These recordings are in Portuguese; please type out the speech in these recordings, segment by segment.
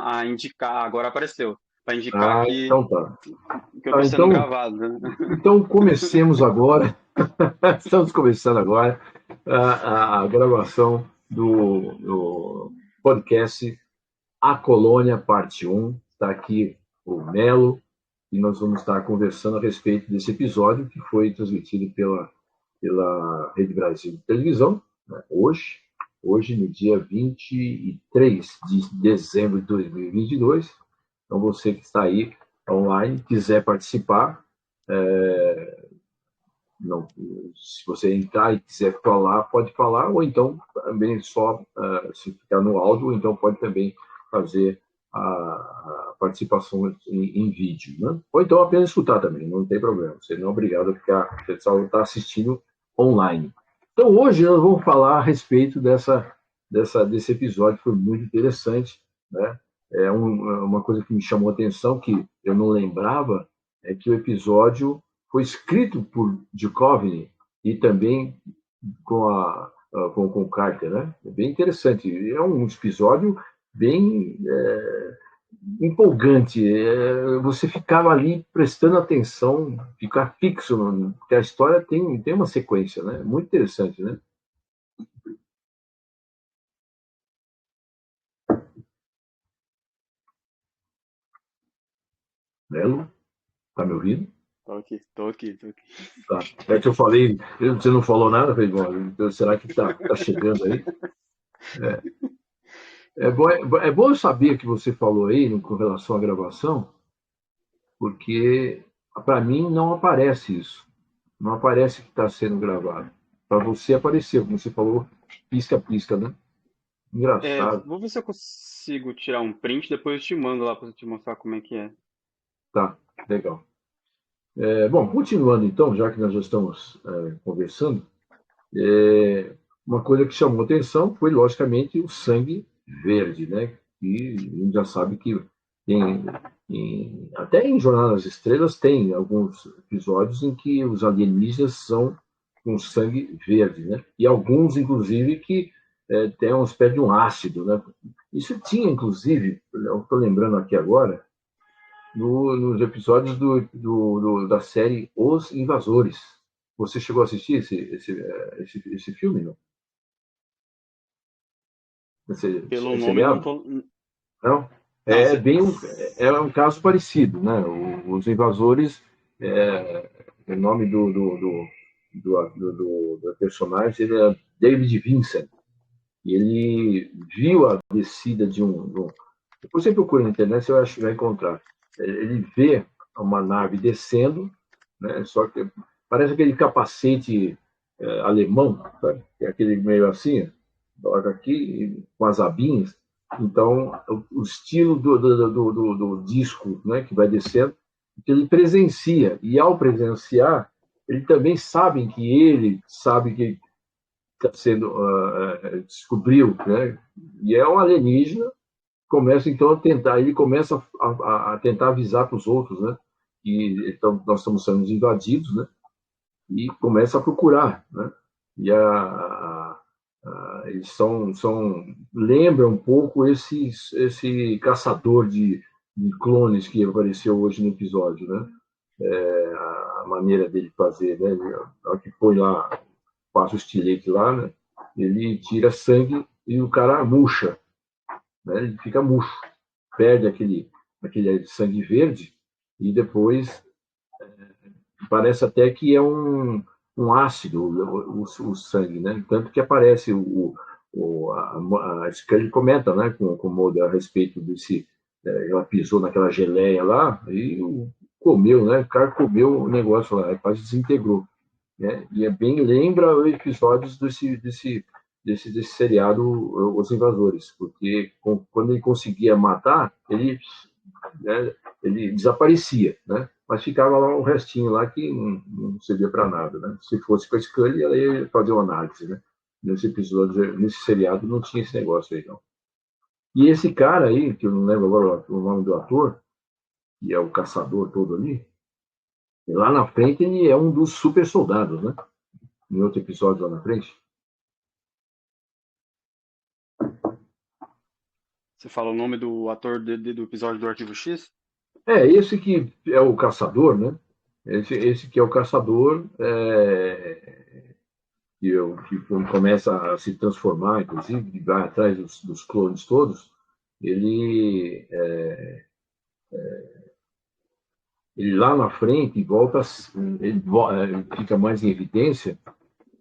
a indicar, agora apareceu, para indicar Ah, então tá. que eu estou Tá, sendo então, gravado, né? então comecemos agora. Estamos começando agora a gravação do podcast A Colônia, parte um. Está aqui o Melo e nós vamos estar conversando a respeito desse episódio que foi transmitido pela Rede Brasil de Televisão, né, hoje, no dia 23 de dezembro de 2022. Então, você que está aí online, quiser participar, não, se você entrar e quiser falar, pode falar, ou então também só se ficar no áudio, ou então pode também fazer a participação em vídeo, né? Ou então apenas escutar também, não tem problema, você não é obrigado a ficar, você só está assistindo online. Então hoje nós vamos falar a respeito desse episódio, que foi muito interessante, né? Uma coisa que me chamou a atenção, que eu não lembrava, é que o episódio foi escrito por Duchovny e também com o Carter, né? É bem interessante. É um episódio bem empolgante. Você ficava ali prestando atenção, ficar fixo, porque a história tem uma sequência, né? Muito interessante, né? Melo, tá me ouvindo? Tô aqui, tô aqui, tô aqui. Tá. É que eu falei, você não falou nada, eu falei, bom, então será que tá chegando aí? É bom eu saber que você falou aí com relação à gravação, porque para mim não aparece isso. Não aparece que está sendo gravado. Para você apareceu, como você falou, pisca-pisca, né? Engraçado. Vou ver se eu consigo tirar um print, depois eu te mando lá para te mostrar como é que é. Tá, legal. Bom, continuando então, já que nós já estamos conversando, uma coisa que chamou atenção foi, logicamente, o sangue verde, né? E a gente já sabe que tem, até em Jornada das Estrelas tem alguns episódios em que os alienígenas são com sangue verde, né? E alguns, inclusive, que tem uma espécie de um ácido, né? Isso tinha, inclusive, eu estou lembrando aqui agora, nos episódios da série Os Invasores. Você chegou a assistir esse filme, não? Pelo Esse nome não seriado? tô. Não? Não, É bem um caso parecido, né? Os invasores, o nome do personagem ele é David Vincent. E ele viu a descida de um. Depois você procura na internet, você vai encontrar. Ele vê uma nave descendo, né? Só que parece aquele capacete alemão, sabe? Que é aquele meio assim, coloca aqui com as abinhas. Então, o estilo do disco, né, que vai descendo, que ele presencia. E ao presenciar, ele também sabe que está sendo descobriu, né? E é um alienígena. Começa então a tentar, ele começa a tentar avisar para os outros, né? Que então, nós estamos sendo invadidos, né? E começa a procurar, né? E eles lembra um pouco esse caçador de clones que apareceu hoje no episódio, né? A maneira dele fazer, né? Na hora que põe lá, passa o estilete lá, né? Ele tira sangue e o cara murcha, né? Ele fica murcho, perde aquele sangue verde e depois parece até que é um ácido o sangue, né? Tanto que aparece a Scully comenta, né, com o Mulder a respeito desse, ela pisou naquela geleia lá e comeu, né? O cara comeu o negócio lá, quase desintegrou, né? E é bem lembra episódios desse seriado Os Invasores, porque quando ele conseguia matar, né, ele desaparecia, né? Mas ficava lá um restinho lá que não servia para nada, né? Se fosse com a Scully, ela ia fazer uma análise, né? Nesse episódio, nesse seriado, não tinha esse negócio aí, não. E esse cara aí, que eu não lembro agora o nome do ator, que é o caçador todo ali, lá na frente ele é um dos super soldados, né? Em outro episódio lá na frente. Você fala o nome do ator do episódio do Arquivo X? Esse que é o caçador, né? Esse que é o caçador, que começa a se transformar, inclusive, vai atrás dos clones todos. Ele, ele lá na frente volta, ele fica mais em evidência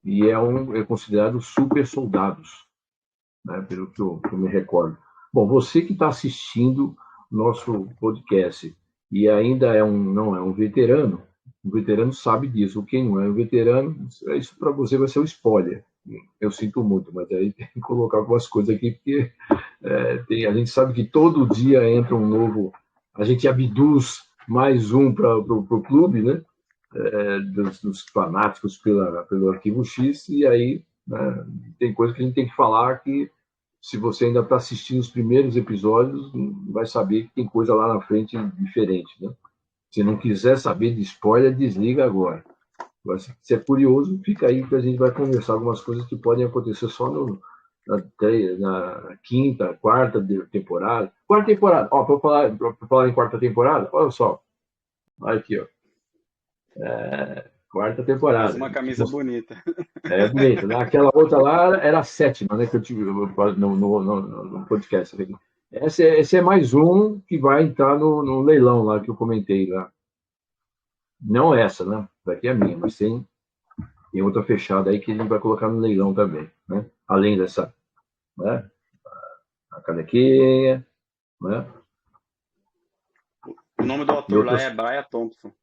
e é considerado super soldados, né? Pelo que eu me recordo. Bom, você que está assistindo nosso podcast e ainda não é um veterano, o veterano sabe disso. Quem não é um veterano, isso para você vai ser um spoiler. Eu sinto muito, mas aí tem que colocar algumas coisas aqui, porque a gente sabe que todo dia entra um novo. A gente abduz mais um para o clube, né? Dos fanáticos pelo Arquivo X, e aí, né, tem coisa que a gente tem que falar que, se você ainda está assistindo os primeiros episódios, vai saber que tem coisa lá na frente diferente, né? Se não quiser saber de spoiler, desliga agora. Mas, se é curioso, fica aí que a gente vai conversar algumas coisas que podem acontecer só na quinta, quarta temporada. Quarta temporada, para falar em quarta temporada, olha só. Olha aqui, ó. Quarta temporada. Faz uma camisa bonita. É bonita, né? Aquela outra lá era a sétima, né? Que eu tive no podcast. Esse é mais um que vai entrar no leilão lá que eu comentei lá. Não essa, né? Daqui é a minha, mas tem outra fechada aí que a gente vai colocar no leilão também, né? Além dessa, né? A canequinha, né? O nome do ator lá é Brian Thompson.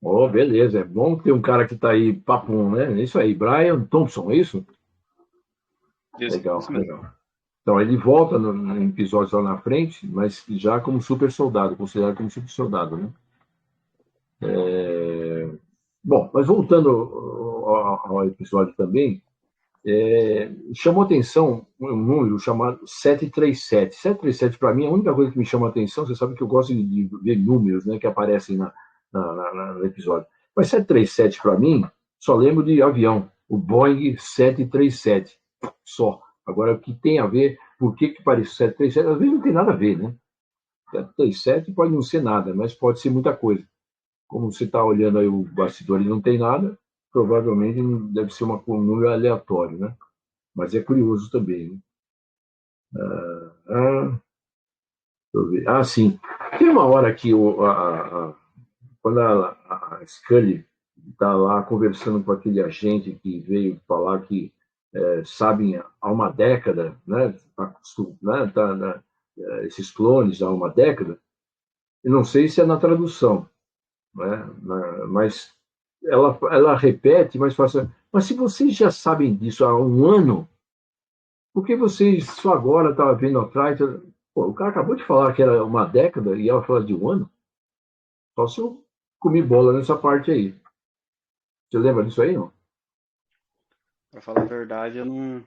Oh, beleza. É bom ter um cara que tá aí, papum, né? É isso aí, Brian Thompson, é isso? Isso, legal, isso mesmo. legal. Então, ele volta no episódio lá na frente, mas já como super soldado, considerado como super soldado, né? Bom, mas voltando ao episódio também, chamou atenção um número chamado 737. 737, para mim, a única coisa que me chama atenção, você sabe que eu gosto de ver números, né, que aparecem no episódio. Mas 737, para mim, só lembro de avião, o Boeing 737, só. Agora, o que tem a ver, por que parece 737? Às vezes não tem nada a ver, né? 737 pode não ser nada, mas pode ser muita coisa. Como você está olhando aí o bastidor e não tem nada, provavelmente deve ser um número aleatório, né? Mas é curioso também, né? Deixa eu ver. Sim. Tem uma hora que quando a Scully está lá conversando com aquele agente que veio falar que sabem há uma década, né? Esses clones há uma década. Eu não sei se é na tradução, né? Mas ela repete, mas fala assim, mas se vocês já sabem disso há um ano, por que vocês só agora estavam vendo atrás? Pô, o cara acabou de falar que era uma década e ela fala de um ano. Só se eu comi bola nessa parte aí. Você lembra disso aí, não? Pra falar a verdade, eu não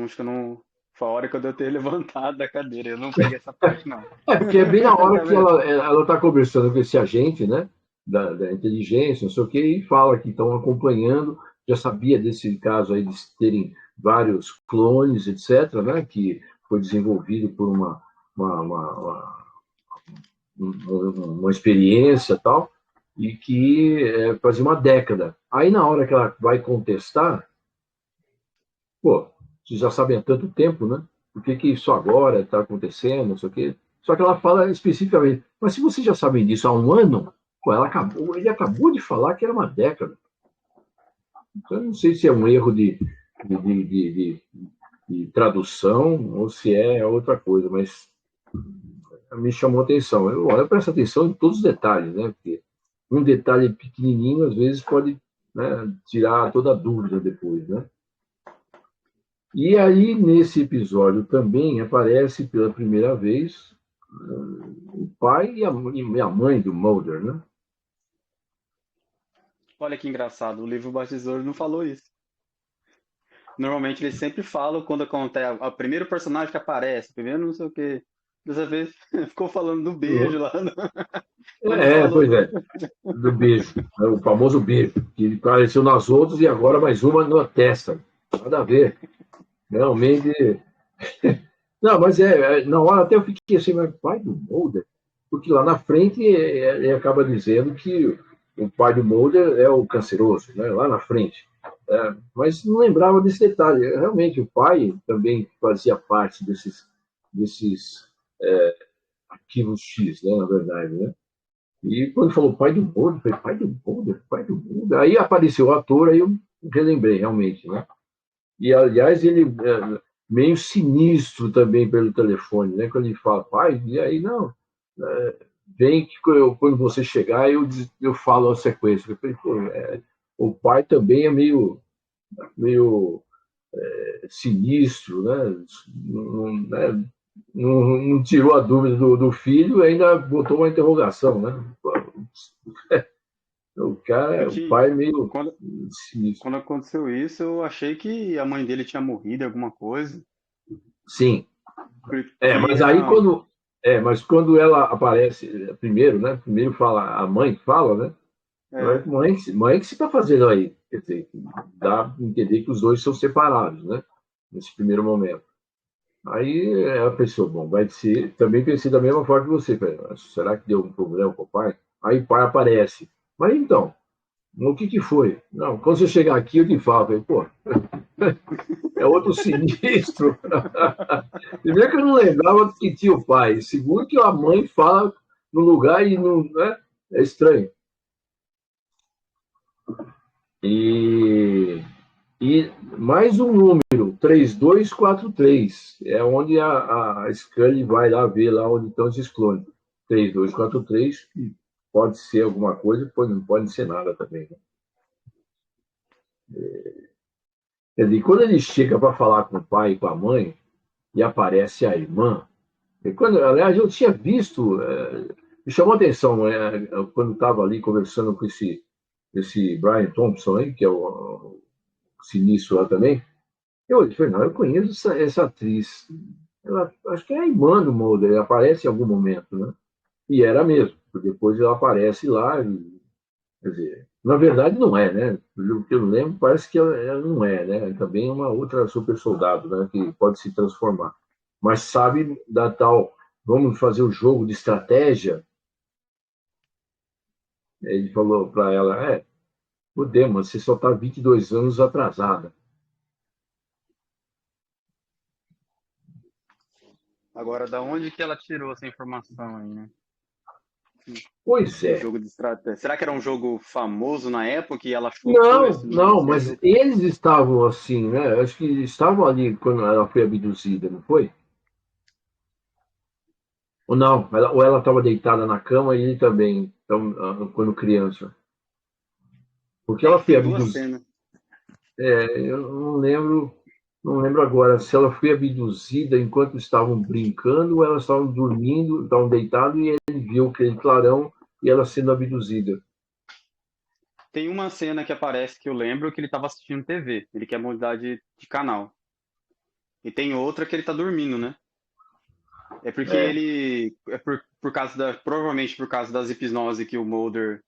acho que eu não. Foi a hora que eu devo ter levantado da cadeira. Eu não peguei essa parte, não. Porque é bem na hora que ela está conversando com esse agente, né? Da inteligência, não sei o quê, e fala que estão acompanhando, já sabia desse caso aí de terem vários clones, etc., né? Que foi desenvolvido por uma experiência tal, e que fazia uma década. Aí, na hora que ela vai contestar, pô, vocês já sabem há tanto tempo, né? Por que isso agora está acontecendo, não sei o quê. Só que ela fala especificamente, mas se vocês já sabem disso há um ano, pô, ele acabou de falar que era uma década. Então, eu não sei se é um erro de tradução ou se é outra coisa, mas me chamou a atenção. Eu presto atenção em todos os detalhes, né? Porque um detalhe pequenininho, às vezes, pode, né, tirar toda a dúvida depois, né? E aí, nesse episódio, também aparece pela primeira vez o pai e a mãe do Mulder, né? Olha que engraçado, o livro Batizador não falou isso. Normalmente eles sempre falam quando acontece o primeiro personagem que aparece, primeiro não sei o quê. Dessa vez ficou falando do beijo lá. Pois é, do beijo, né? O famoso beijo, que apareceu nas outras e agora mais uma na testa. Nada a ver. Realmente, Não, mas na hora até eu fiquei assim, mas pai do Mulder? Porque lá na frente ele acaba dizendo que o pai do Mulder é o canceroso, né? Lá na frente. Mas não lembrava desse detalhe. Realmente, o pai também fazia parte desses arquivos X, né? Na verdade, né? E quando falou pai do Mulder, eu falei, pai do Mulder, pai do Mulder. Aí apareceu o ator, aí eu relembrei, realmente, né? E, aliás, ele meio sinistro também pelo telefone, né? Quando ele fala, pai, e aí, não, vem que quando você chegar, eu falo a sequência. Eu falei, pô, o pai também é meio sinistro, né? Não tirou a dúvida do filho e ainda botou uma interrogação, né? O cara, o pai é meio Quando, sinistro. quando aconteceu isso, eu achei que a mãe dele tinha morrido, alguma coisa. Sim, Porque mas aí quando ela aparece primeiro, né? Primeiro fala, a mãe fala, né? é, Mãe, o que você está fazendo aí? Quer dizer, dá a entender que os dois são separados, né? Nesse primeiro momento. Aí ela pensou, bom, vai ser. Também pensei da mesma forma que você. Falei, será que deu um problema com o pai? Aí o pai aparece. Mas então, o que foi? Não, quando você chegar aqui, eu te falo. Falei, pô, é outro sinistro. Primeiro que eu não lembrava que tinha o pai. Segundo que a mãe fala no lugar e não, né? É estranho. E, e mais um número, 3243, é onde a Scully vai lá ver lá onde estão esses clones. 3243, que pode ser alguma coisa, não pode ser nada também. Né? Quer dizer, quando ele chega para falar com o pai e com a mãe, e aparece a irmã, aliás, eu tinha visto, me chamou a atenção quando estava ali conversando com esse Brian Thompson, aí, que é o sinistro lá também. Eu falei, não, eu conheço essa atriz. Ela, acho que é a irmã do Mulder, ela aparece em algum momento, né? E era mesmo, porque depois ela aparece lá, quer dizer, na verdade não é, né? Pelo que eu lembro, parece que ela não é, né? Também é uma outra super soldado, né? Que pode se transformar. Mas sabe da tal, vamos fazer o jogo de estratégia? Ele falou para ela, podemos, você só está 22 anos atrasada. agora, da onde que ela tirou essa informação aí, né? Pois Do é. jogo de estratégia. Será que era um jogo famoso na época e ela chutou Não, esse número não, mas cedo? eles estavam assim, né? Acho que estavam ali quando ela foi abduzida, não foi? Ou não, ou ela estava deitada na cama e ele também, então, quando criança. Porque É ela que foi tem duas abduzida. cenas. Eu não lembro agora se ela foi abduzida enquanto estavam brincando ou elas estavam dormindo, estavam deitados e ele viu aquele clarão e ela sendo abduzida. Tem uma cena que aparece que eu lembro que ele estava assistindo TV. Ele quer mudar de canal. E tem outra que ele tá dormindo, né? É porque É, ele. É por causa da. Provavelmente por causa das hipnose que o Mulder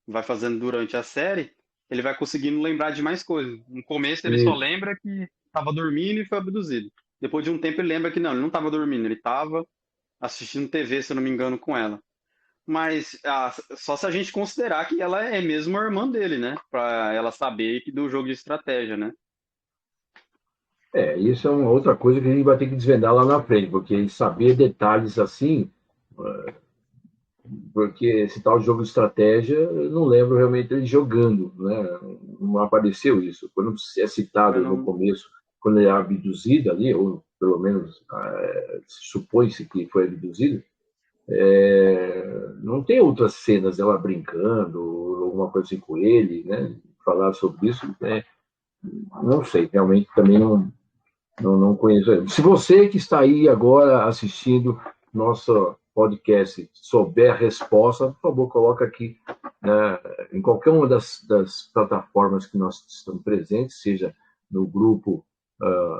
vai fazendo durante a série, ele vai conseguindo lembrar de mais coisas. No começo ele só isso. lembra que estava dormindo e foi abduzido. Depois de um tempo ele lembra que não, ele não estava dormindo, ele estava assistindo TV, se eu não me engano, com ela. Mas só se a gente considerar que ela é mesmo a irmã dele, né? Pra ela saber que do jogo de estratégia, né? Isso é uma outra coisa que a gente vai ter que desvendar lá na frente, porque saber detalhes assim, porque esse tal jogo de estratégia, eu não lembro realmente ele jogando, né? Não apareceu isso. Quando é Eu citado no não, começo, quando ele é abduzido ali, ou pelo menos supõe-se que foi abduzido, não tem outras cenas dela brincando, ou alguma coisa assim com ele, né? Falar sobre isso, não sei, realmente também não conheço ele. Se você que está aí agora assistindo nosso podcast souber a resposta, por favor, coloca aqui, né, em qualquer uma das plataformas que nós estamos presentes, seja no grupo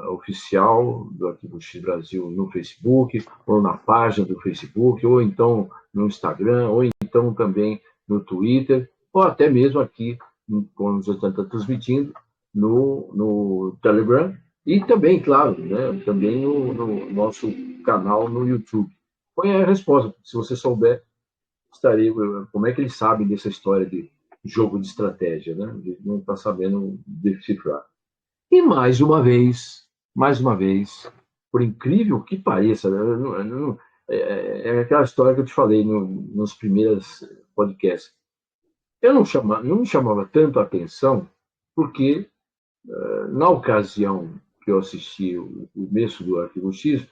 oficial do Arquivo X Brasil no Facebook, ou na página do Facebook, ou então no Instagram, ou então também no Twitter, ou até mesmo aqui, quando você está transmitindo, no Telegram, E também, claro, né, também no nosso canal no YouTube. Põe a resposta, se você souber, estarei. Como é que eles sabem dessa história de jogo de estratégia, né? Ele não está sabendo decifrar. E mais uma vez, por incrível que pareça, né, é aquela história que eu te falei nos primeiros podcasts. Eu não me chamava tanto a atenção, porque na ocasião que eu assisti o começo do Arquivo X,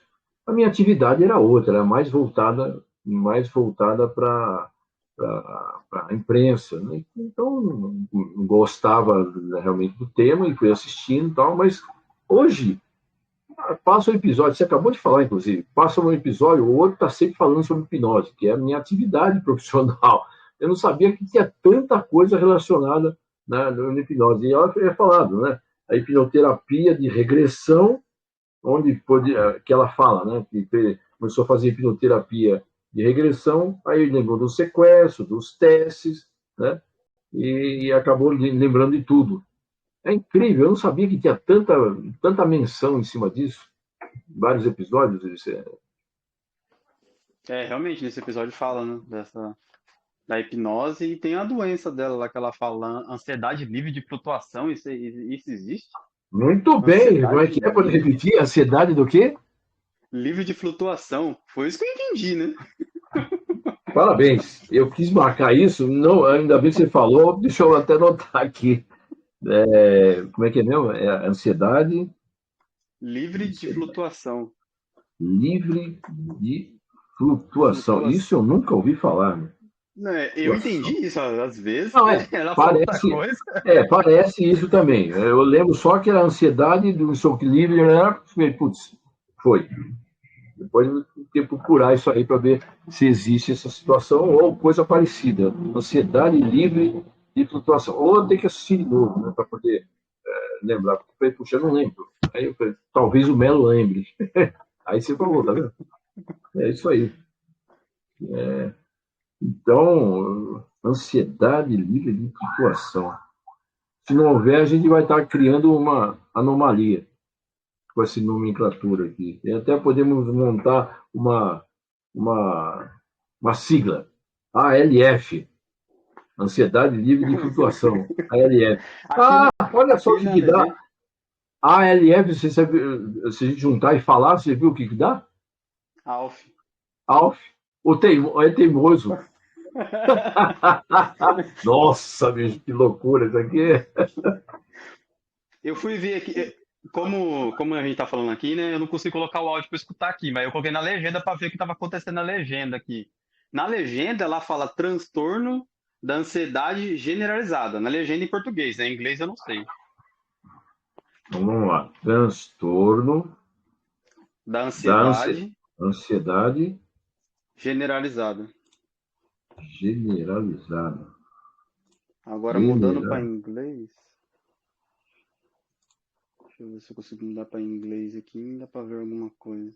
a minha atividade era outra, era mais voltada para a imprensa, né? Então, não gostava realmente do tema e fui assistindo e tal, mas hoje passa um episódio, você acabou de falar, inclusive, passa um episódio, o outro está sempre falando sobre hipnose, que é a minha atividade profissional. Eu não sabia que tinha tanta coisa relacionada na hipnose. E ela é falado, né? A hipnoterapia de regressão, onde pode, que ela fala, né? Que começou a fazer hipnoterapia de regressão, aí lembrou do sequestro, dos testes, né? E acabou lembrando de tudo. É incrível, eu não sabia que tinha tanta menção em cima disso. Vários episódios. Realmente, nesse episódio fala, né, da hipnose e tem a doença dela lá que ela fala, ansiedade livre de flutuação, isso existe? Muito bem, como é Ansiedade que é? Pode livre, repetir? Ansiedade do quê? livre de flutuação. Foi isso que eu entendi, né? Parabéns. Eu quis marcar isso, não, ainda bem que você falou, deixa eu até anotar aqui. Como é que é mesmo? É ansiedade, Livre de ansiedade flutuação. livre de flutuação. Isso eu Flutuação. nunca ouvi falar, né? Não, eu entendi Flutuação. isso, às vezes Não, ela falou outra parece, coisa. parece isso também. Eu lembro só que era ansiedade do livre, né? Putz, foi. Depois eu tenho que procurar isso aí para ver se existe essa situação ou coisa parecida. Ansiedade livre de flutuação. Ou tem que assistir de novo, né, para poder lembrar. Porque eu falei, puxa, eu não lembro. Aí eu falei, talvez o Melo lembre. Aí você falou, tá vendo? É isso aí. Então, ansiedade livre de flutuação. Se não houver, a gente vai estar criando uma anomalia com essa nomenclatura aqui. E até podemos montar uma, uma sigla, ALF, Ansiedade Livre de Flutuação, ALF. Aqui Ah, na, olha só o aqui que, na que dá. legenda. ALF, você sabe, se a gente juntar e falar, você viu o que, que dá? Alf. ALF, é teimoso. Nossa, bicho, que loucura isso aqui. Eu fui ver aqui, como a gente tá falando aqui, né? Eu não consigo colocar o áudio para escutar aqui, mas eu coloquei na legenda para ver o que estava acontecendo na legenda aqui. Na legenda ela fala transtorno da ansiedade generalizada. Na legenda em português, né? Em inglês eu não sei. Então, vamos lá. Transtorno Da da ansiedade ansiedade generalizada. generalizada. Agora mudando para General. inglês. Deixa eu ver se eu consigo mudar para inglês aqui, dá para ver alguma coisa.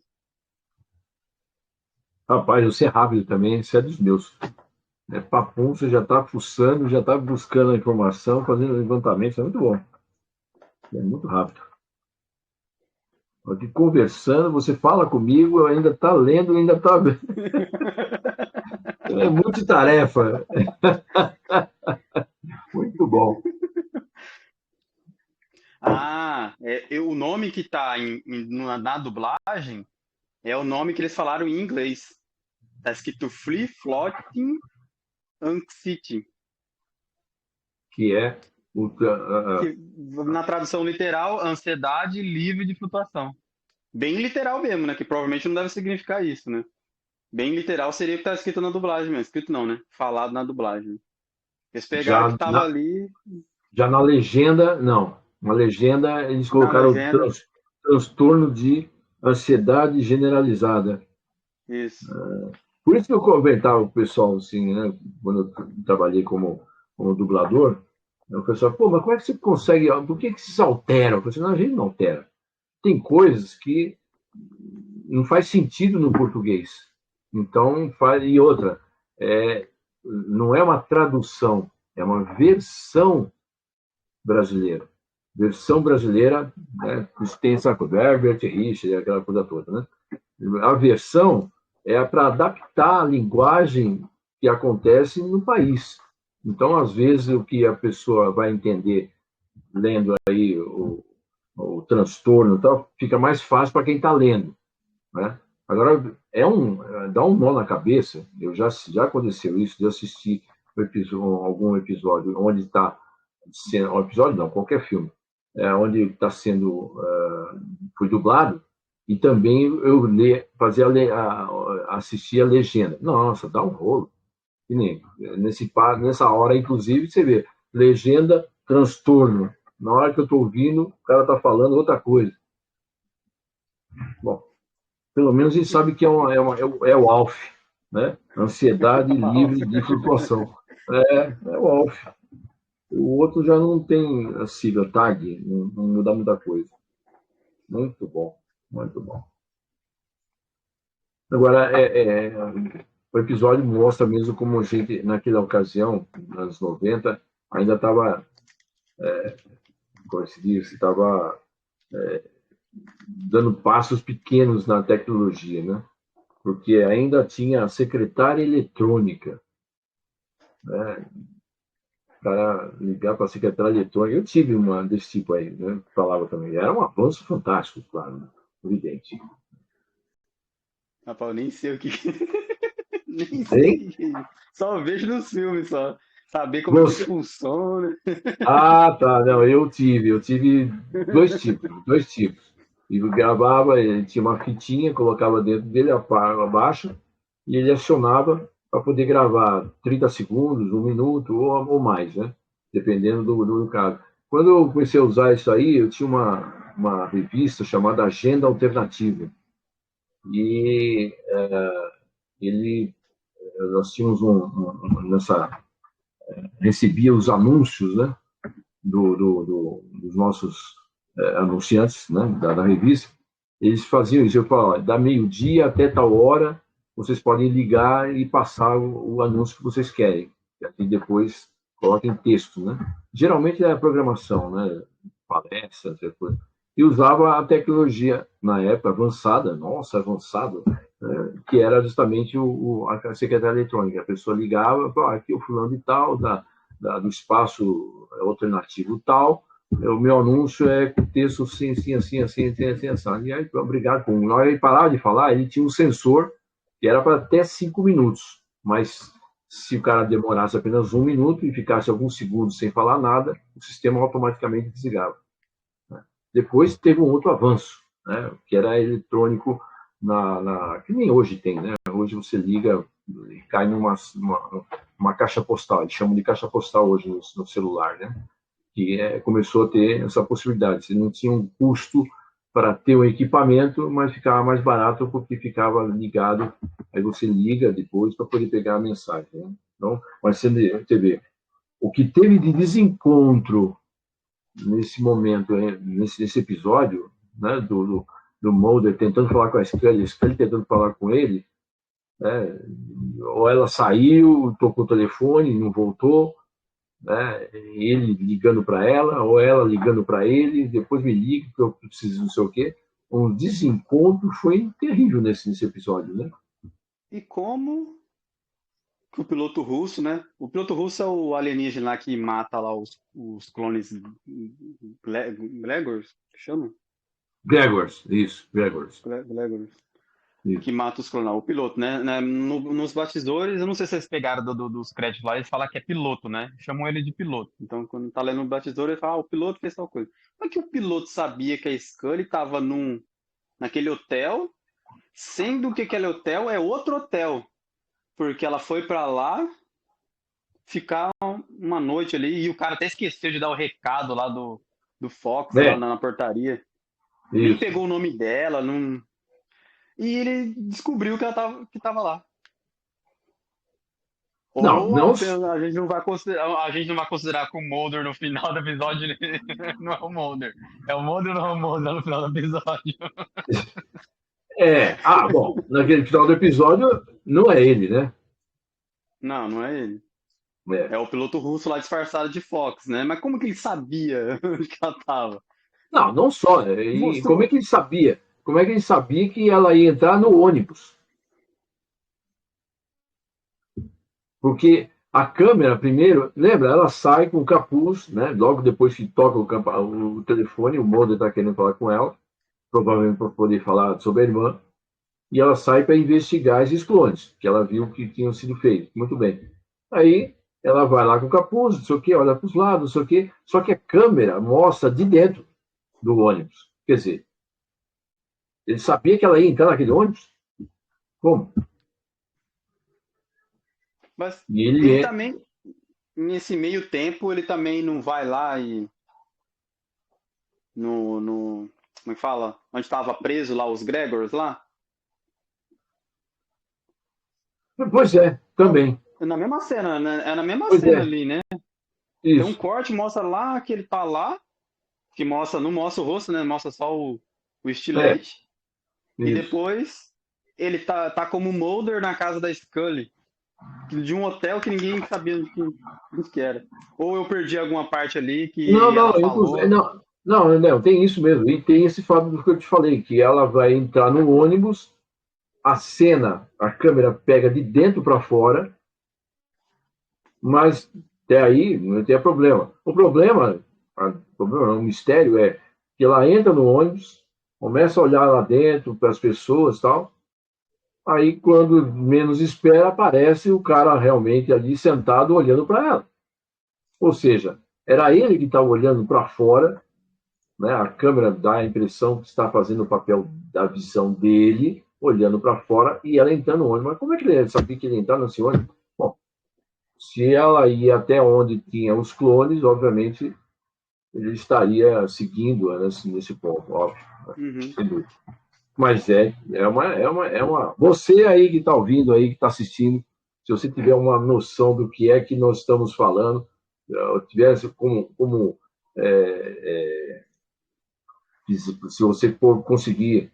Rapaz, você é rápido também, você é dos meus. É papum, você já está fuçando, já está buscando a informação, fazendo levantamento, isso é muito bom. É muito rápido. Aqui conversando, você fala comigo, ainda está lendo, ainda está. É multitarefa. Muito bom. O nome que está na dublagem é o nome que eles falaram em inglês. Tá escrito Free Floating Anxiety. Que é o. Que, na tradução literal, ansiedade livre de flutuação. Bem literal mesmo, né? Que provavelmente não deve significar isso, né? Bem literal seria o que tá escrito na dublagem mesmo. Escrito não, né? Falado na dublagem. Eles pegaram o que já, tava na, ali já na legenda, não. Na legenda, eles na colocaram legenda. transtorno de ansiedade generalizada. Isso. Por isso que eu comentava com o pessoal, assim, né, quando eu trabalhei como dublador, o pessoal, pô, mas como é que você consegue, por que vocês alteram? Eu falei assim, não, a gente não altera. Tem coisas que não faz sentido no português. Então, e outra, não é uma tradução, é uma versão brasileira. Versão brasileira, né? Tem essa coisa, Herbert Richard, aquela coisa toda, né? A versão é para adaptar a linguagem que acontece no país. Então, às vezes, o que a pessoa vai entender lendo aí o transtorno e tal, fica mais fácil para quem está lendo, né? Agora, dá um nó na cabeça. Já aconteceu isso, de assistir algum episódio onde está sendo, um episódio não, qualquer filme, onde está sendo, foi dublado, e também eu fazia assistir a legenda. Nossa, dá um rolo. E nem, nessa hora, inclusive, você vê, legenda, transtorno. Na hora que eu estou ouvindo, o cara está falando outra coisa. Bom, pelo menos a gente sabe que é o ALF, né? Ansiedade livre de flutuação. É o ALF. O outro já não tem a sigla TAG, não muda muita coisa. Muito bom, muito bom. Agora, o episódio mostra mesmo como a gente, naquela ocasião, nos anos 90, ainda estava, como se diz, estava dando passos pequenos na tecnologia, né? Porque ainda tinha a secretária eletrônica, né? Para ligar para a secretária eletrônica. Eu tive uma desse tipo aí, né? Falava também. Era um avanço fantástico, claro, né? Evidente. Rapaz, eu nem sei o que. Nem Hein? sei. Só vejo nos filmes, só. Saber como é que Você... funciona. Ah, tá. Não, eu tive dois tipos. E gravava, ele tinha uma fitinha, colocava dentro dele, abaixo, e ele acionava para poder gravar 30 segundos, um minuto ou mais, né? Dependendo do caso. Quando eu comecei a usar isso aí, eu tinha uma revista chamada Agenda Alternativa. E ele, nós tínhamos recebia os anúncios, né? Dos nossos anunciantes, né, da revista, eles faziam isso. Eu falava, da meio-dia até tal hora, vocês podem ligar e passar o anúncio que vocês querem. E depois coloquem texto, né? Geralmente é a programação, né? Palestras, coisa. E usava a tecnologia, na época, avançada, nossa, avançado, que era justamente a secretária eletrônica. A pessoa ligava, falava, aqui é o fulano de tal, do espaço alternativo tal, o meu anúncio é com texto assim, assim, assim, assim, assim, assim, assim. E aí, obrigado. Na hora ele parava de falar, ele tinha um sensor que era para até 5 minutos, mas se o cara demorasse apenas 1 minuto e ficasse alguns segundos sem falar nada, o sistema automaticamente desligava. Depois teve um outro avanço, né, que era eletrônico, que nem hoje tem, né? Hoje você liga e cai numa caixa postal, eles chamam de caixa postal hoje no celular, né? Que começou a ter essa possibilidade. Você não tinha um custo para ter um equipamento, mas ficava mais barato porque ficava ligado. Aí você liga depois para poder pegar a mensagem. Né? Então, mas você vê, o que teve de desencontro nesse momento, nesse episódio, né, do Mulder tentando falar com a Scully tentando falar com ele, né, ou ela saiu, tocou o telefone, não voltou, né, ele ligando para ela, ou ela ligando para ele, depois me liga, que eu preciso não sei o quê. O desencontro foi terrível nesse episódio, né? E como que o piloto russo, né? O piloto russo é o alienígena lá que mata lá os clones Gregors, que chama? Gregors, isso, Gregors. Gregors. Que Isso. mata os clones, o piloto, né? Nos bastidores, eu não sei se vocês pegaram dos créditos lá, eles falam que é piloto, né? Chamam ele de piloto. Então, quando tá lendo o bastidor, ele fala, o piloto fez tal coisa. Como é que o piloto sabia que a Scully estava naquele hotel, sendo que aquele hotel é outro hotel? Porque ela foi para lá ficar uma noite ali e o cara até esqueceu de dar o recado lá do Fox, lá na portaria. Nem Isso. pegou o nome dela, não... E ele descobriu que tava lá. Não, Ou não. a gente não vai considerar que o Mulder no final do episódio não é o Mulder. É o Mulder ou não é o Mulder no final do episódio? Bom, naquele final do episódio, não é ele, né? Não, não é ele. É. É o piloto russo lá disfarçado de Fox, né? Mas como que ele sabia onde que ela tava? Não, não só. E como é Mostrou. que ele sabia? Como é que ele sabia que ela ia entrar no ônibus? Porque a câmera, primeiro, lembra, ela sai com o capuz, né? Logo depois que toca o telefone, o Mulder está querendo falar com ela, provavelmente para poder falar sobre a irmã, e ela sai para investigar esses clones, que ela viu que tinham sido feitos. Muito bem. Aí ela vai lá com o capuz, não sei o quê, olha para os lados, não sei o quê, só que a câmera mostra de dentro do ônibus. Quer dizer, ele sabia que ela ia entrar naquele ônibus? Como? Mas E ele ele é. também, nesse meio tempo, ele também não vai lá e no como é que fala? Onde estava preso lá os Gregors lá? Pois é, também. É na mesma cena, né? É na mesma Pois cena é, ali, né? Tem um isso, corte, mostra lá que ele tá lá, que mostra, não mostra o rosto, né? Mostra só o é, estilete. E isso. depois ele tá como Mulder na casa da Scully, de um hotel que ninguém sabia de que era. Ou eu perdi alguma parte ali Não, que não, ela falou. não, não, não, tem isso mesmo. E tem esse fato do que eu te falei, que ela vai entrar no ônibus, a cena, a câmera pega de dentro para fora, mas até aí não tem problema. O mistério é que ela entra no ônibus, começa a olhar lá dentro para as pessoas e tal. Aí, quando menos espera, aparece o cara realmente ali sentado olhando para ela. Ou seja, era ele que estava olhando para fora, né? A câmera dá a impressão que está fazendo o papel da visão dele, olhando para fora, e ela entrando no ônibus. Mas como é que ele sabia que ele ia entrar nesse ônibus? Bom, se ela ia até onde tinha os clones, obviamente ele estaria seguindo nesse ponto, óbvio. Uhum. Né? Mas é uma. Você aí que está ouvindo, aí que está assistindo, se você tiver uma noção do que é que nós estamos falando, tivesse como se você for conseguir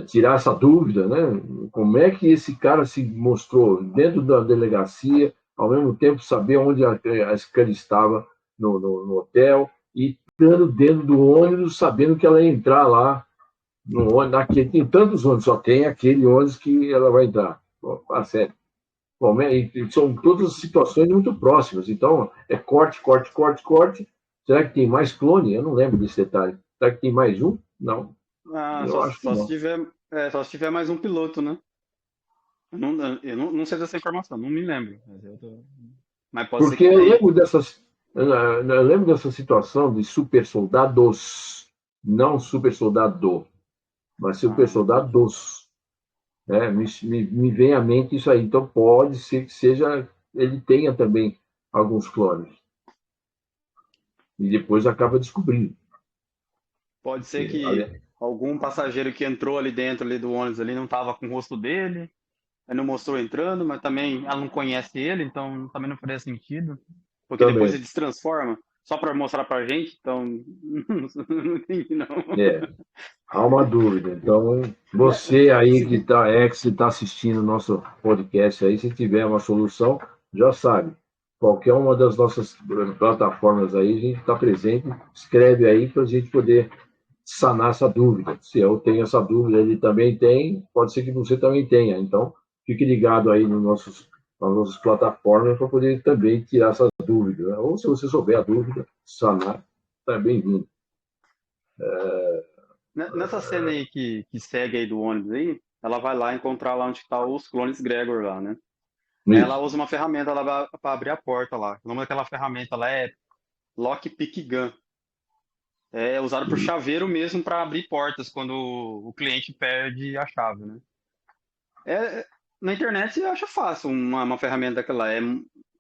tirar essa dúvida, né? Como é que esse cara se mostrou dentro da delegacia, ao mesmo tempo saber onde a Scully estava no hotel e estando dentro do ônibus, sabendo que ela ia entrar lá no ônibus, naquele, tem tantos ônibus, só tem aquele ônibus que ela vai entrar. Tá certo. Bom, e são todas situações muito próximas. Então, é corte, corte, corte, corte. Será que tem mais clone? Eu não lembro desse detalhe. Será que tem mais um? Não, Ah, eu acho que não. só se tiver mais um piloto, né? Eu não sei dessa informação, não me lembro. Mas pode ser Porque que tenha. eu lembro dessa situação de super soldados, não super soldado, mas super Ah, entendi. soldados. Né? Me vem à mente isso aí. Então pode ser que seja, ele tenha também alguns clones. E depois acaba descobrindo. Pode ser Que, que algum passageiro que entrou ali dentro ali do ônibus ali não estava com o rosto dele, aí não mostrou entrando, mas também ela não conhece ele, então também não faria sentido, porque depois também. ele se transforma só para mostrar pra gente, então não entendi não. É, há uma dúvida. Então, Né? você aí Se- que está assistindo o nosso podcast aí, se tiver uma solução, já sabe. Qualquer uma das nossas plataformas aí, a gente está presente. Escreve aí para a gente poder sanar essa dúvida. Se eu tenho essa dúvida, ele também tem, pode ser que você também tenha. Então, fique ligado aí nas nossas plataformas para poder também tirar essa dúvida. Né? Ou se você souber a dúvida, sanar, está bem-vindo. Nessa cena aí que segue aí do ônibus aí, ela vai lá encontrar lá onde tá os clones Gregor lá, né? Aí ela Isso. usa uma ferramenta lá para abrir a porta lá. O nome daquela ferramenta lá é Lockpick Gun. É usado por chaveiro mesmo para abrir portas quando o cliente perde a chave, né? Na internet você acha fácil uma ferramenta daquela.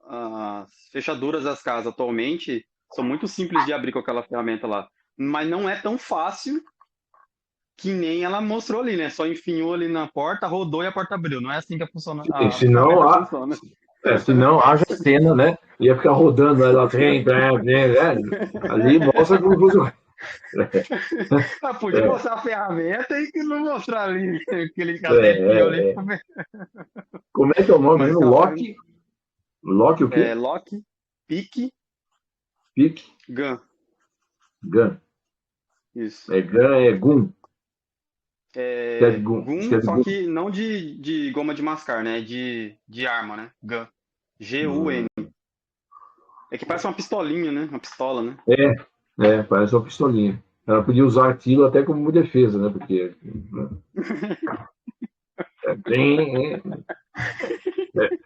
As fechaduras das casas atualmente são muito simples de abrir com aquela ferramenta lá. Mas não é tão fácil que nem ela mostrou ali, né? Só enfinhou ali na porta, rodou e a porta abriu. Não é assim que E a senão, ferramenta funciona. senão haja cena, né? Ia ficar rodando, ela ali mostra como funciona. Ah, podia É, mostrar a ferramenta e que não mostrar ali aquele que até enfiou ali. é. Como é que é o nome Mas mesmo? aquela ferramenta Loki? Loki o quê? é Lock Pique, Pique, Gun. Gun. Isso. Gun é Gun. Escreve É Gun. Gun, Escreve só Gun. que não de goma de mascar, né? De arma, né? Gun. Gun. Hum. É que parece uma pistolinha, né? Uma pistola, né? Parece uma pistolinha. Ela podia usar aquilo até como defesa, né? Porque né, é bem,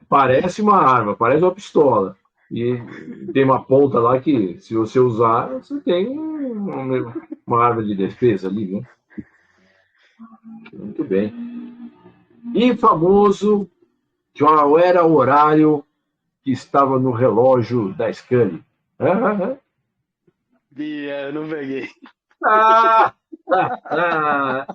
parece uma arma, parece uma pistola. E tem uma ponta lá que, se você usar, você tem uma arma de defesa ali, né? Muito bem. E famoso, qual era o horário que estava no relógio da Scully? Bia, eu não peguei. Ah, ah, ah.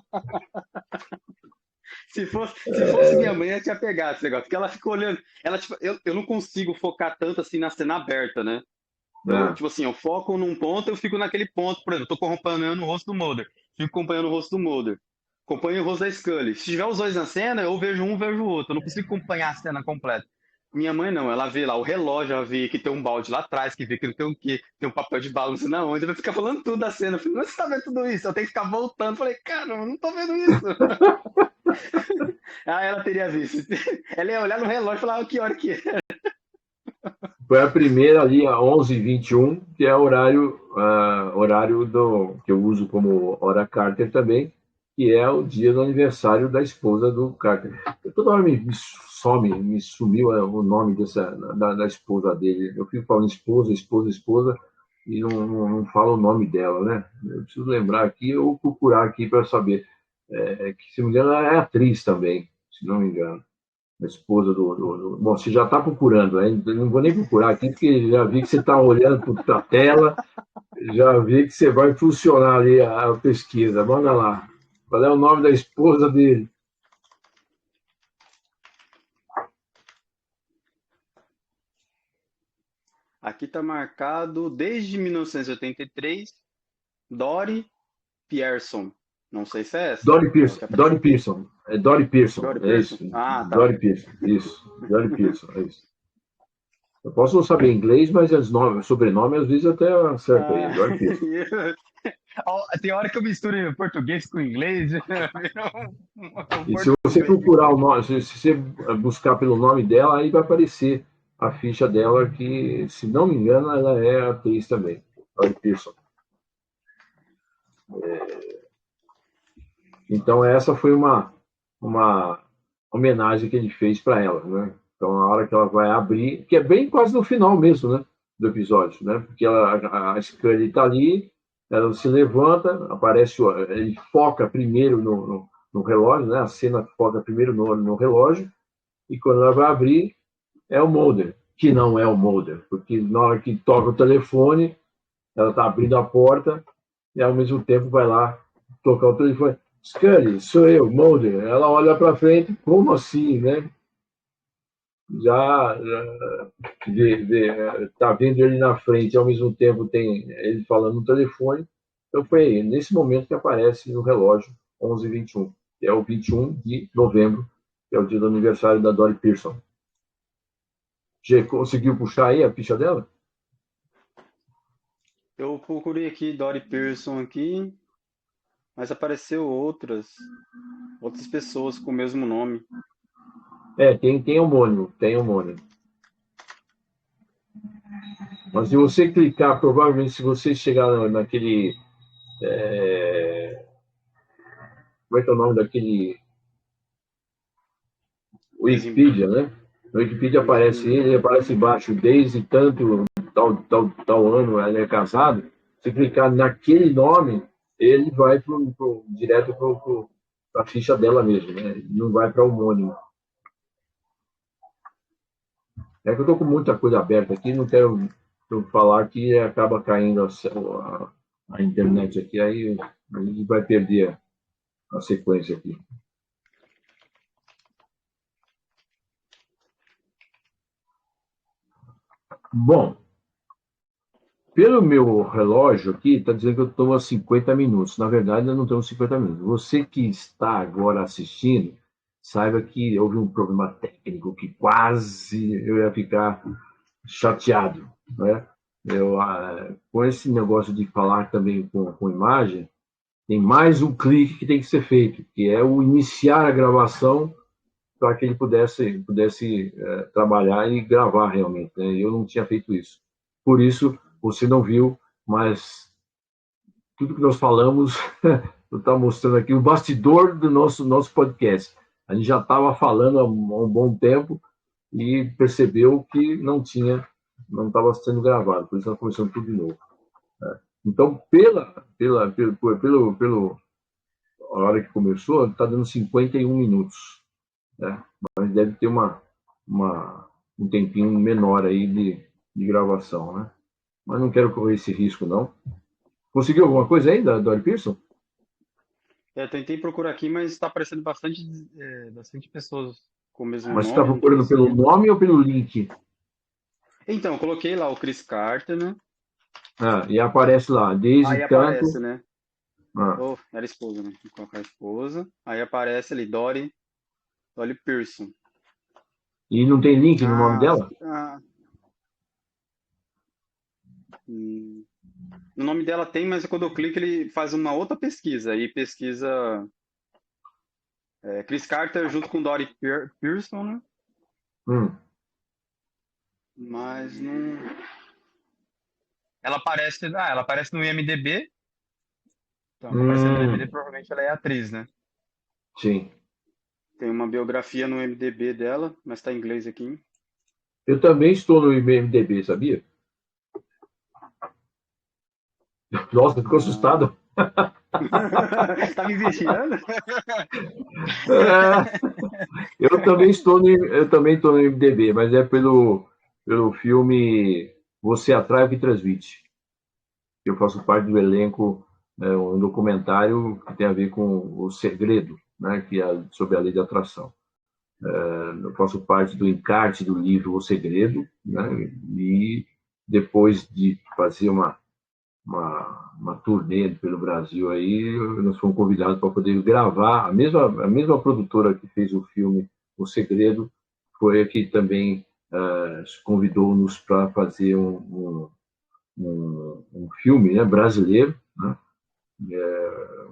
Se fosse minha mãe, eu tinha pegado esse negócio. Porque ela fica olhando. Ela, tipo, eu não consigo focar tanto assim na cena aberta, né? Eu, Ah, tipo assim, eu foco num ponto, eu fico naquele ponto, por exemplo, eu tô acompanhando o rosto do Mulder. Fico acompanhando o rosto do Mulder. Acompanho o rosto da Scully. Se tiver os dois na cena, eu vejo um, vejo o outro. Eu não consigo acompanhar a cena completa. Minha mãe não, ela vê lá o relógio, ela vê que tem um balde lá atrás, que vê que não tem um quê, tem um papel de bala, não sei na onde, vai ficar falando tudo da cena. Eu falei, mas você tá vendo tudo isso? Eu tenho que ficar voltando. Eu falei, cara, eu não tô vendo isso. Ah, ela teria visto. Ela ia olhar no relógio e falar, que hora que é? foi a primeira ali, a 11h21, que é o horário, horário que eu uso como hora Carter também, que é o dia do aniversário da esposa do Carter. Toda hora me sumiu o nome da esposa dele. Eu fico falando esposa, esposa, esposa, e não falo o nome dela, né? Eu preciso lembrar aqui ou procurar aqui para saber. Que, se não me engano, ela é atriz também, se não me engano. A esposa Bom, você já está procurando, né? Eu não vou nem procurar aqui, porque já vi que você está olhando para a tela, já vi que você vai funcionar ali a pesquisa. Manda lá. Qual é o nome da esposa dele? Aqui tá marcado desde 1983, Dory Pearson. Não sei se é essa. Dory É o Pearson. que apareceu Dory aqui. Pearson. É Dory Pearson. Dory É Pearson? isso. Ah, tá. Dory Pearson. Isso. Dory Pearson. É isso. Eu posso não saber inglês, mas os nomes, sobrenome às vezes até acerta aí. Ah, Dory Pearson. tem hora que eu misturo português com inglês. Um E se você português. procurar o nome, se você buscar pelo nome dela, aí vai aparecer a ficha dela, que, se não me engano, ela é atriz também, Dory Pearson. Então, essa foi uma homenagem que ele fez para ela, né? Então, a hora que ela vai abrir, que é bem quase no final mesmo, né, do episódio, né? Porque a Scully está ali, ela se levanta, aparece, ele foca primeiro no relógio, né? A cena foca primeiro no relógio, e quando ela vai abrir, é o Mulder, que não é o Mulder, porque na hora que toca o telefone, ela está abrindo a porta e ao mesmo tempo vai lá tocar o telefone. Scully, sou eu, Mulder. Ela olha para frente, como assim, né? Já tá vendo ele na frente, e ao mesmo tempo tem ele falando no telefone. Então foi nesse momento que aparece no relógio 11h21, que é o 21 de novembro, que é o dia do aniversário da Dory Pearson. Já conseguiu puxar aí a ficha dela? Eu procurei aqui Dory Pearson aqui, mas apareceu outras pessoas com o mesmo nome. Tem homônimo, tem homônimo. Mas se você clicar, provavelmente, se você chegar naquele. Como é que é o nome daquele. Desembarque. Wikipedia, né? No Wikipedia aparece Uhum. ele, aparece embaixo, desde tanto, tal ano ele é casado. Se clicar naquele nome, ele vai direto para a ficha dela mesmo, né? Não vai para o homônimo. É que eu estou com muita coisa aberta aqui, não quero falar que acaba caindo a internet aqui, aí a gente vai perder a sequência aqui. Bom, pelo meu relógio aqui, está dizendo que eu estou a 50 minutos. Na verdade, eu não estou a 50 minutos. Você que está agora assistindo, saiba que houve um problema técnico que quase eu ia ficar chateado. né? Com esse negócio de falar também com imagem, tem mais um clique que tem que ser feito, que é o iniciar a gravação para que ele pudesse trabalhar e gravar realmente, né? Eu não tinha feito isso. Por isso, você não viu, mas tudo que nós falamos, eu estava mostrando aqui o bastidor do nosso podcast. A gente já estava falando há um bom tempo e percebeu que não estava sendo gravado, por isso nós começamos tudo de novo. Né? Então, pelo a hora que começou, está dando 51 minutos. Né? Mas deve ter um tempinho menor aí de gravação. Né? Mas não quero correr esse risco, não. Conseguiu alguma coisa aí da Dory Pearson? Tentei procurar aqui, mas está aparecendo bastante pessoas com o mesmo Mas você está nome, não procurando pelo consegui. nome ou pelo link? Então, eu coloquei lá o Chris Carter, né? E aparece lá, desde Aí aparece, tanto. né? Ah, Oh, era esposa, né? Vou colocar a esposa. Aí aparece ali, Dolly Pearson. e não tem link no nome Ah, dela? hum. No nome dela tem, mas quando eu clico ele faz uma outra pesquisa. E pesquisa Chris Carter junto com Dolly Pearson, né? Hum, Mas não. Ela aparece no IMDb. Então, pra aparecer no IMDb, hum, provavelmente ela é atriz, né? sim. Tem uma biografia no IMDb dela, mas tá em inglês aqui. Eu também estou no IMDb, sabia? Nossa, ficou Ah. assustado. Tá me vigiando? É, eu também estou no IMDb, mas é pelo filme Você Atrai o que Transmite. Eu faço parte do elenco, um documentário que tem a ver com o segredo, né, que é sobre a lei de atração. Eu faço parte do encarte do livro O Segredo, né, e depois de fazer uma turnê pelo Brasil aí, nós fomos convidados para poder gravar. A mesma produtora que fez o filme O Segredo foi a que também convidou-nos para fazer um filme, né, brasileiro, né,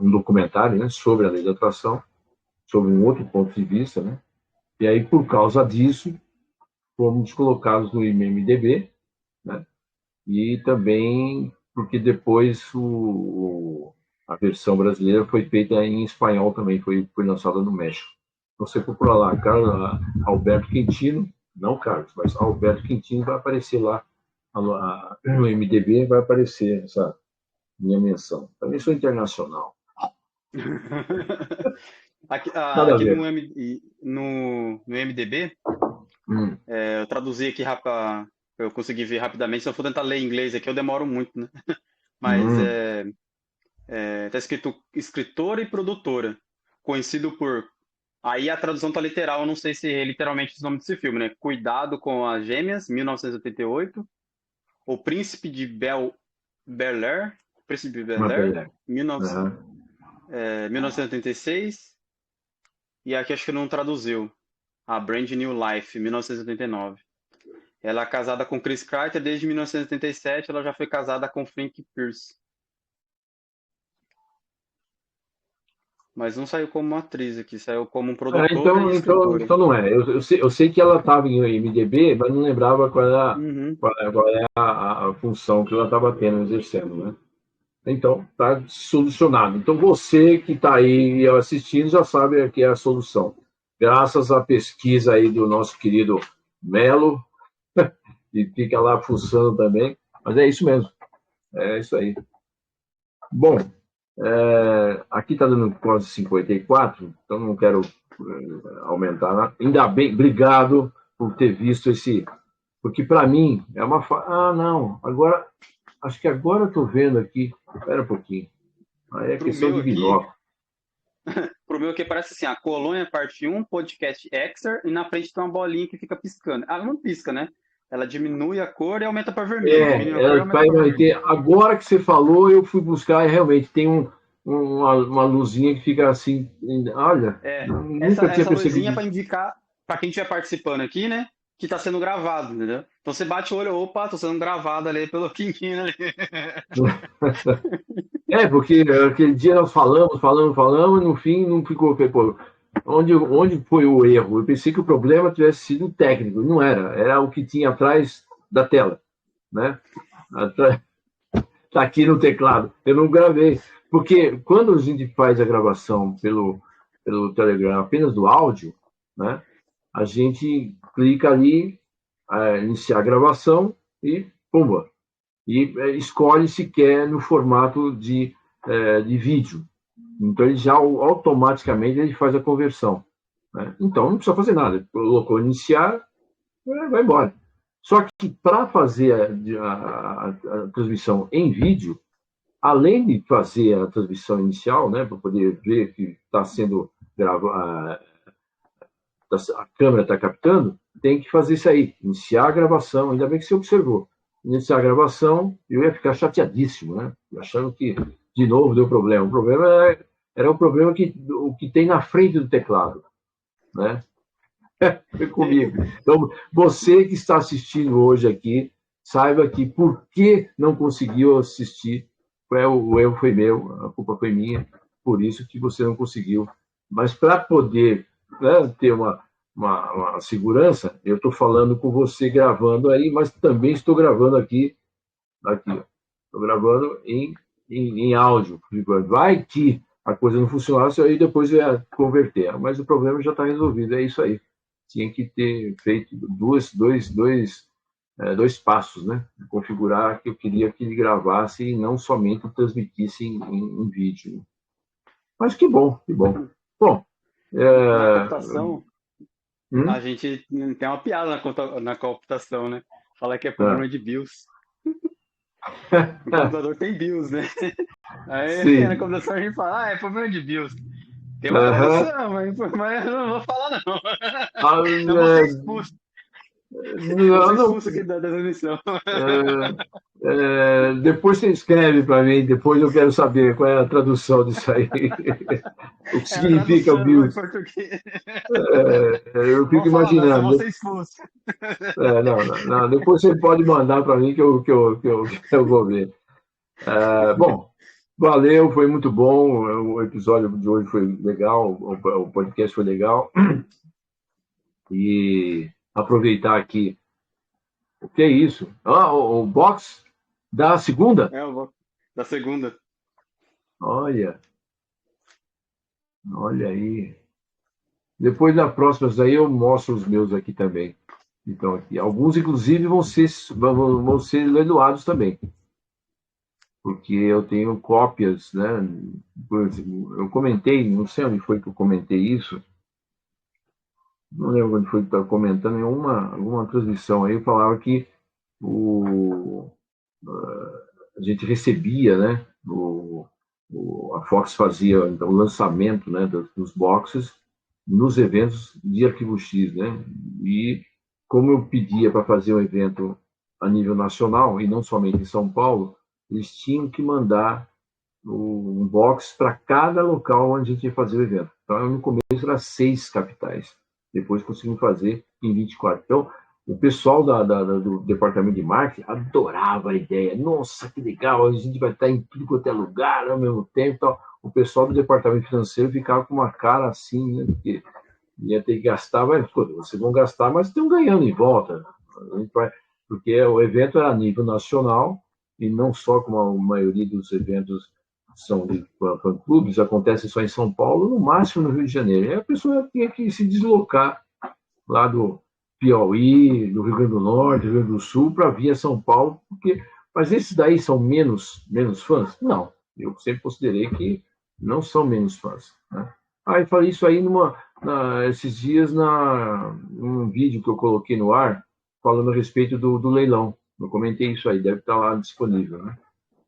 um documentário, né, sobre a lei da atração, sobre um outro ponto de vista, né? E aí, por causa disso, fomos colocados no IMDb, né? E também porque depois a versão brasileira foi feita em espanhol também, foi lançada no México. Então, você procura lá, Carlos Alberto Quintino, não Carlos, mas Alberto Quintino vai aparecer lá no MDB, vai aparecer essa minha menção. Também sou internacional. Aqui, Nada a aqui ver. no MDB, Hum, eu traduzi aqui para eu conseguir ver rapidamente. Se eu for tentar ler em inglês aqui, eu demoro muito, né? Mas hum, tá escrito escritora e produtora, conhecido por. Aí a tradução tá literal, eu não sei se é literalmente o nome desse filme, né? Cuidado com as Gêmeas, 1988. O Príncipe de Bel-Air, Príncipe de uma Bel-Air, beleza. Uhum. 1986. E aqui acho que não traduziu. A Brand New Life, 1989. Ela é casada com Chris Carter desde 1987. Ela já foi casada com Frank Pierce. Mas não saiu como atriz aqui, saiu como produtora e escritora. Então não é. Eu sei que ela estava em MDB, mas não lembrava qual era, Uhum. a função que ela estava tendo, exercendo, né? Então, está solucionado. Então, você que está aí assistindo já sabe que é a solução. Graças à pesquisa aí do nosso querido Melo, e fica lá fuçando também. Mas é isso mesmo. É isso aí. Bom, aqui está dando quase 54, então não quero aumentar nada. Ainda bem, obrigado por ter visto esse. Porque para mim é uma. Não, agora. Acho que agora eu estou vendo aqui. Espera um pouquinho. Aí é Pro questão meu de aqui, binóculo. parece assim, a Colônia parte 1, podcast Exer, e na frente tem uma bolinha que fica piscando. Ela não pisca, né? Ela diminui a cor e aumenta para vermelho. Diminui a cor e aumenta para vermelho. Agora que você falou, eu fui buscar e realmente tem uma luzinha que fica assim. Olha, É, essa, nunca tinha essa luzinha percebido é para isso. indicar para quem estiver participando aqui, né? que está sendo gravado, entendeu? Então você bate o olho, opa, tô sendo gravado ali pelo Quinquinho ali. Porque aquele dia nós falamos, e no fim não ficou. Pô, onde foi o erro? Eu pensei que o problema tivesse sido técnico, não era. Era o que tinha atrás da tela, né? Tá aqui no teclado. Eu não gravei. Porque quando a gente faz a gravação pelo Telegram apenas do áudio, né? A gente clica ali, iniciar a gravação e pumba. E escolhe se quer no formato de vídeo. Então, ele já automaticamente ele faz a conversão. Né? Então, não precisa fazer nada. Colocou iniciar, vai embora. Só que para fazer a transmissão em vídeo, além de fazer a transmissão inicial, né, para poder ver que está sendo gravado, a câmera está captando, tem que fazer isso aí, iniciar a gravação. Ainda bem que você observou. Iniciar a gravação, eu ia ficar chateadíssimo, né? Achando que, de novo, deu problema. O problema era o problema o que tem na frente do teclado, né? Foi comigo. Então, você que está assistindo hoje aqui, saiba que por que não conseguiu assistir, o erro foi meu, a culpa foi minha, por isso que você não conseguiu. Mas para poder, né, ter uma segurança, eu estou falando com você gravando aí, mas também estou gravando aqui, estou gravando em áudio. Vai que a coisa não funcionasse, aí depois eu ia converter. Mas o problema já está resolvido, é isso aí. Tinha que ter feito dois passos, né? Configurar que eu queria que ele gravasse e não somente transmitisse em vídeo. Mas que bom, que bom. Bom, Na computação, a hum? gente tem uma piada na computação, né? Fala que é Ah. problema de BIOS. O computador tem BIOS, né? Aí na Sim. computação a gente fala, é problema de BIOS. Tem uma Aham. tradução, mas eu não vou falar não. Ah, Eu vou ser expulso. Vou não, ser não, expulso aqui da transmissão. depois você escreve para mim, depois eu quero saber qual é a tradução disso aí. O que É a significa o tradução em BIOS. português. Eu Não fico vou falar não, só vou imaginando. ser expulso. Não, depois você pode mandar para mim que eu vou ver. Bom, valeu, foi muito bom. O episódio de hoje foi legal, o podcast foi legal. E aproveitar aqui. O que é isso? O box da segunda? Eu vou. Da segunda. Olha, olha aí. Depois da próxima aí eu mostro os meus aqui também. Então, aqui. Alguns, inclusive, vão ser leiloados também. Porque eu tenho cópias, né? Por exemplo, eu comentei, não sei onde foi que eu comentei isso, não lembro onde foi que eu estava comentando, em alguma transmissão aí, eu falava que o, a gente recebia, né? A Fox fazia então, o lançamento, né, dos boxes nos eventos de Arquivo X, né? E como eu pedia para fazer um evento a nível nacional e não somente em São Paulo, eles tinham que mandar um box para cada local onde a gente ia fazer o evento. Então, no começo era 6 capitais. Depois conseguimos fazer em 24. Então, o pessoal do departamento de marketing adorava a ideia. Nossa, que legal, a gente vai estar em tudo quanto é lugar ao mesmo tempo. Então, o pessoal do departamento financeiro ficava com uma cara assim, né? Porque ia ter que gastar, mas vocês vão gastar, mas estão ganhando em volta. Porque o evento era a nível nacional e não só como a maioria dos eventos são de fã-clubes, acontece só em São Paulo, no máximo no Rio de Janeiro. E a pessoa tinha que se deslocar lá do Piauí, do Rio Grande do Norte, do Rio Grande do Sul, para vir a São Paulo, mas esses daí são menos fãs? Não, eu sempre considerei que não são menos fãs. Né? Eu falei isso aí esses dias num vídeo que eu coloquei no ar, falando a respeito do leilão. Eu comentei isso aí, deve estar lá disponível. Né?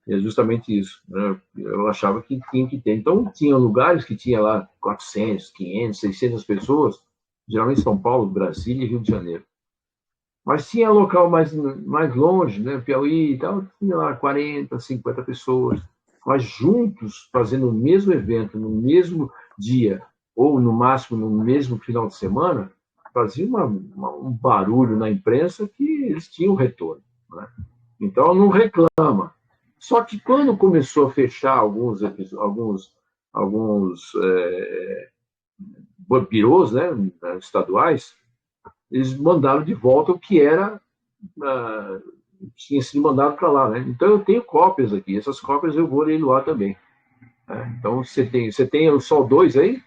E é justamente isso. Né? Eu achava que tinha que ter. Então, tinha lugares que tinha lá 400, 500, 600 pessoas, geralmente São Paulo, Brasília e Rio de Janeiro. Mas tinha local mais longe, né? Piauí e tal, tinha lá 40, 50 pessoas. Mas juntos, fazendo o mesmo evento, no mesmo dia, ou no máximo no mesmo final de semana, fazia um barulho na imprensa que eles tinham retorno, né? Então, não reclama. Só que quando começou a fechar alguns birôs, né, estaduais, eles mandaram de volta o que era tinha sido mandado para lá, né? Então eu tenho cópias aqui, essas cópias eu vou leiloar também, né? Então você tem só 2 aí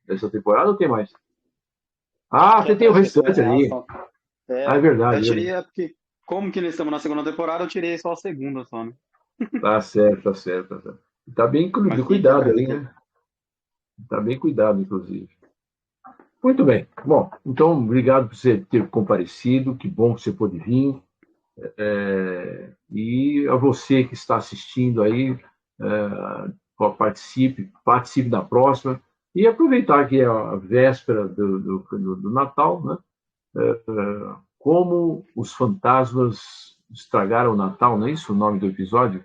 dessa temporada ou tem mais? Ah, você tem o Acho que esse vai restante encerrar ali. só. Ah, é Eu verdade. tirei, porque, como que nós estamos na segunda temporada, eu tirei só a segunda só, né? Tá certo, tá certo, tá certo. Tá bem Mas quem quer cuidado mais aí, aqui? né? Tá bem cuidado, inclusive. Muito bem. Bom, então, obrigado por você ter comparecido. Que bom que você pôde vir. E a você que está assistindo aí, participe da próxima. E aproveitar que é a véspera do Natal, né? Como os fantasmas estragaram o Natal, não é isso o nome do episódio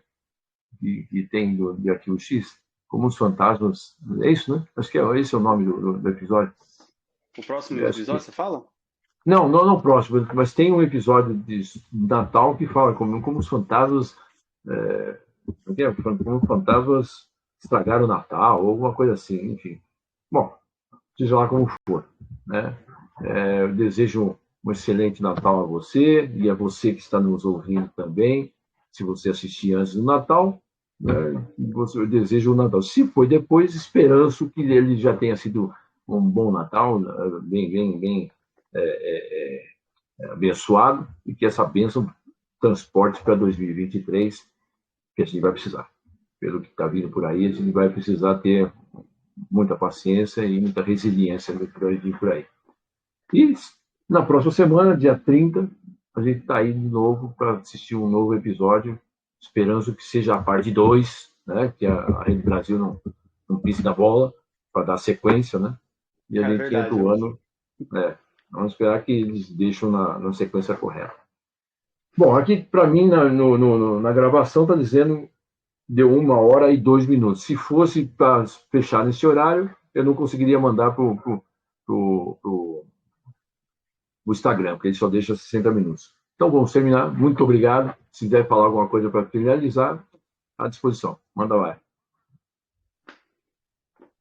que tem de Arquivo X? Como os fantasmas. É isso, né? Acho que esse é o nome do episódio. O próximo Acho que episódio, você fala? não próximo, mas tem um episódio de Natal que fala como os fantasmas. Como os fantasmas estragaram o Natal, ou alguma coisa assim, enfim. Bom, seja lá como for, né? Eu desejo um excelente Natal a você e a você que está nos ouvindo também. Se você assistir antes do Natal, né, eu desejo o Natal. Se foi depois, esperanço que ele já tenha sido um bom Natal, bem abençoado, e que essa bênção transporte para 2023, que a gente vai precisar. Pelo que está vindo por aí, a gente vai precisar ter muita paciência e muita resiliência por aí. E na próxima semana, dia 30, a gente está aí de novo para assistir um novo episódio, esperando que seja a parte 2, né? Que a Rede Brasil não pise na bola, para dar sequência, né? E a gente entra Verdade. o ano. Vamos esperar que eles deixem na sequência correta. Bom, aqui para mim, na gravação, está dizendo deu 1h02. Se fosse para fechar nesse horário, eu não conseguiria mandar para o Instagram, porque ele só deixa 60 minutos. Então vamos terminar. Muito obrigado. Se quiser falar alguma coisa para finalizar, à disposição. Manda lá.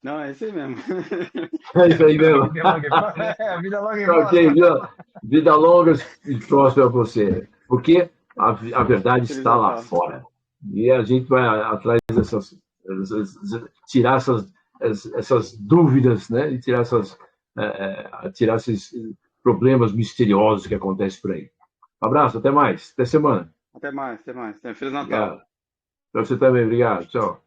Não, é isso aí mesmo. É isso aí mesmo. Vida longa e Ok, próspera. vida longa e próspera para você. Porque a verdade Feliz está lá Natal. fora. E a gente vai atrás tirar essas dúvidas, né? E tirar esses problemas misteriosos que acontecem por aí. Um abraço, até mais. Até semana. Até mais, até mais. Feliz Natal. Obrigado. Para você também, obrigado. Tchau.